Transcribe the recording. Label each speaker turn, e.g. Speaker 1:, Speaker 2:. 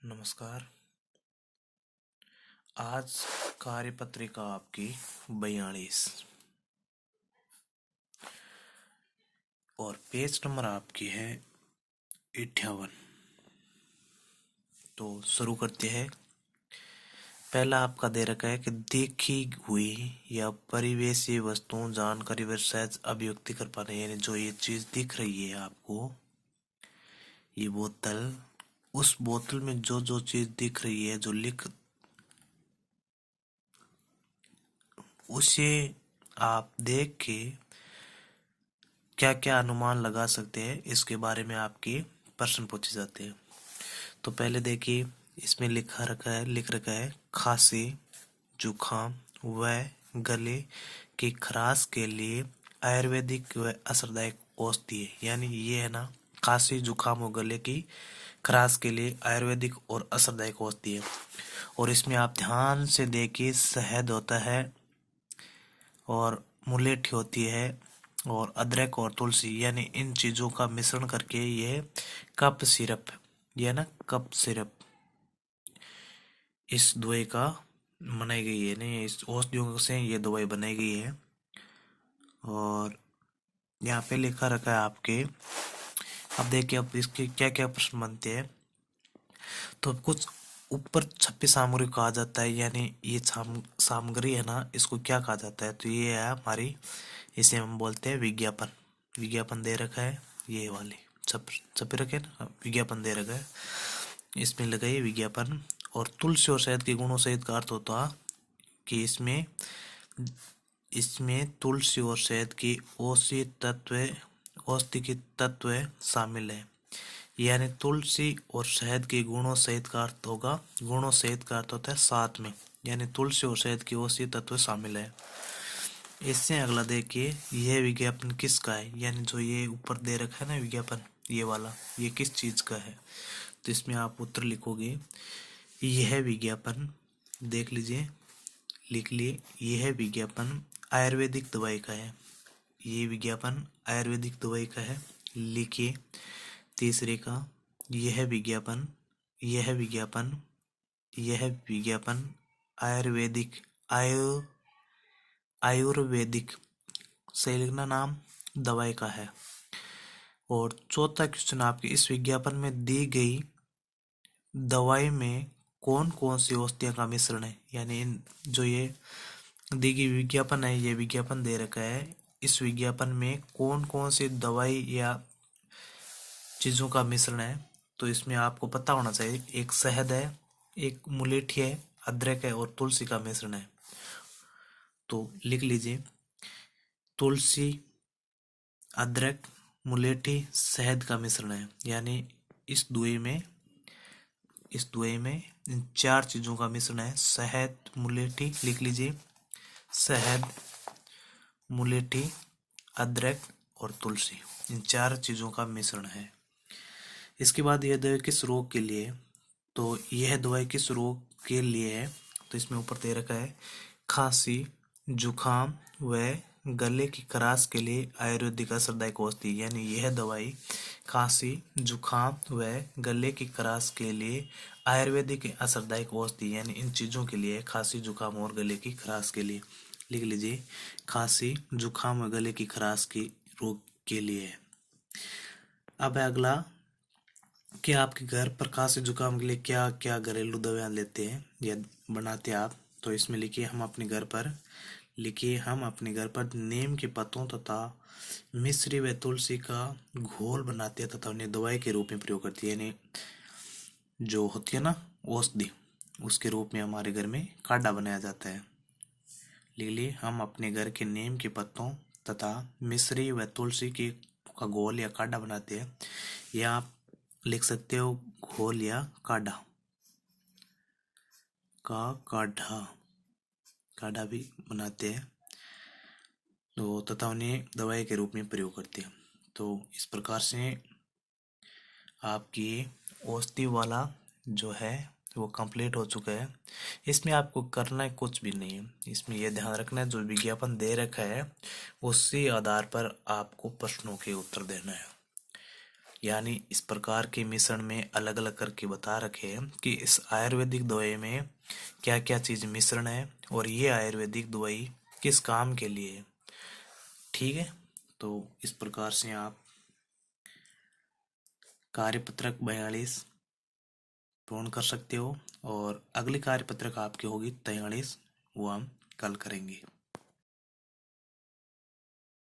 Speaker 1: नमस्कार। आज कार्यपत्रिका आपकी 42 और पेज नंबर आपकी है 58। तो शुरू करते हैं। पहला आपका दे रखा है कि देखी हुई या परिवेशी वस्तुओं जानकारी व सहज अभिव्यक्ति कर पाने, यानी जो ये चीज दिख रही है आपको, ये बोतल, उस बोतल में जो जो चीज दिख रही है, जो लिख, उसे आप देख के क्या क्या अनुमान लगा सकते हैं, इसके बारे में आपके प्रश्न पूछे जाते हैं। तो पहले देखिए, इसमें लिख रखा है खांसी, जुखाम व गले की खराश के लिए आयुर्वेदिक व असरदायक औषधि है। यानी ये है ना, खांसी जुखाम और गले की खराश के लिए आयुर्वेदिक और असरदायक औषधि है। और इसमें आप ध्यान से देखिए, शहद होता है और मुलेठी होती है और अदरक और तुलसी, यानी इन चीज़ों का मिश्रण करके ये कप सिरप, ये ना कप सिरप, इस दवाई का बनाई गई है। नहीं, इस औषधियों से ये दवाई बनाई गई है। और यहाँ पे लिखा रखा है आपके, अब देखिए अब इसके क्या क्या प्रश्न बनते हैं। तो कुछ ऊपर छपी सामग्री कहा जाता है, यानी ये सामग्री है ना, इसको क्या कहा जाता है? तो ये है हमारी, इसे हम बोलते हैं विज्ञापन। विज्ञापन दे रखा है, ये वाले छपे रखे ना, विज्ञापन दे रखा है, इसमें लगाइए विज्ञापन। और तुलसी और शहद के गुणों सहित का अर्थ होता कि इसमें इसमें तुलसी और शहद की औषधि के तत्व शामिल है। यानी तुलसी और शहद के गुणों सहित का अर्थ होगा, गुणों सहित का अर्थ होता है साथ में, यानी तुलसी और शहद की औषधि तत्व शामिल है। इससे अगला देखिए, यह विज्ञापन किसका है? यानी जो ये ऊपर दे रखा है ना विज्ञापन, ये वाला, ये किस चीज का है? तो इसमें आप उत्तर लिखोगे, यह विज्ञापन, देख लीजिए, लिख लिए, यह विज्ञापन आयुर्वेदिक दवाई का है। ये विज्ञापन आयुर्वेदिक दवाई का है, लिखिए। तीसरे का, यह विज्ञापन यह विज्ञापन यह विज्ञापन आयुर्वेदिक आयुर्वेदिक सही लिखना, नाम दवाई का है। और चौथा क्वेश्चन आपके, इस विज्ञापन में दी गई दवाई में कौन कौन सी औषधियों का मिश्रण है? यानी जो ये दी गई विज्ञापन है, ये विज्ञापन दे रखा है, इस विज्ञापन में कौन कौन सी दवाई या चीजों का मिश्रण है? तो इसमें आपको पता होना चाहिए, एक शहद है, एक मुलेठी है, अदरक है और तुलसी का मिश्रण है। तो लिख लीजिए, तुलसी, अदरक, मुलेठी, शहद का मिश्रण है। यानी इस दुए में इन चार चीजों का मिश्रण है। शहद, मुलेठी, लिख लीजिए, शहद, मुलेठी, अदरक और तुलसी, इन चार चीजों का मिश्रण है। इसके बाद यह दवाई किस रोग के लिए? तो यह दवाई किस रोग के लिए है? तो इसमें ऊपर दे रखा है खांसी, जुखाम व गले की खराश के लिए आयुर्वेदिक असरदायक औषधि। यानी यह दवाई खांसी, जुखाम व गले की खराश के लिए आयुर्वेदिक असरदायक औषधि, यानी इन चीज़ों के लिए, खांसी, जुखाम और गले की खराश के लिए। लिख लीजिए, खांसी, जुखाम और गले की खराश के रोग के लिए। अब अगला कि आपके घर पर खांसी जुकाम के लिए क्या क्या घरेलू दवाएं लेते हैं या बनाते हैं आप? तो इसमें लिखिए, हम अपने घर पर नीम के पत्तों तथा मिश्री व तुलसी का घोल बनाते हैं तथा उन्हें दवाई के रूप में प्रयोग करती है। यानी जो होती है ना औषधि, उसके रूप में हमारे घर में काढ़ा बनाया जाता है। लिख लिए, हम अपने घर के नीम के पत्तों तथा मिश्री व तुलसी के का घोल या काढ़ा बनाते हैं। या आप लिख सकते हो घोल या काढ़ा काढ़ा भी बनाते हैं, तो तथा उन्हें दवाई के रूप में प्रयोग करते हैं। तो इस प्रकार से आपकी औषधि वाला जो है वो कंप्लीट हो चुका है। इसमें आपको करना है कुछ भी नहीं है, इसमें यह ध्यान रखना है, जो विज्ञापन दे रखा है उसी आधार पर आपको प्रश्नों के उत्तर देना है। यानी इस प्रकार के मिश्रण में अलग अलग करके बता रखे हैं कि इस आयुर्वेदिक दवाई में क्या क्या चीज मिश्रण है और ये आयुर्वेदिक दवाई किस काम के लिए है। ठीक है, तो इस प्रकार से आप कार्यपत्रक 42 पूर्ण कर सकते हो और अगली कार्यपत्रक आपकी होगी 43, वो हम कल करेंगे।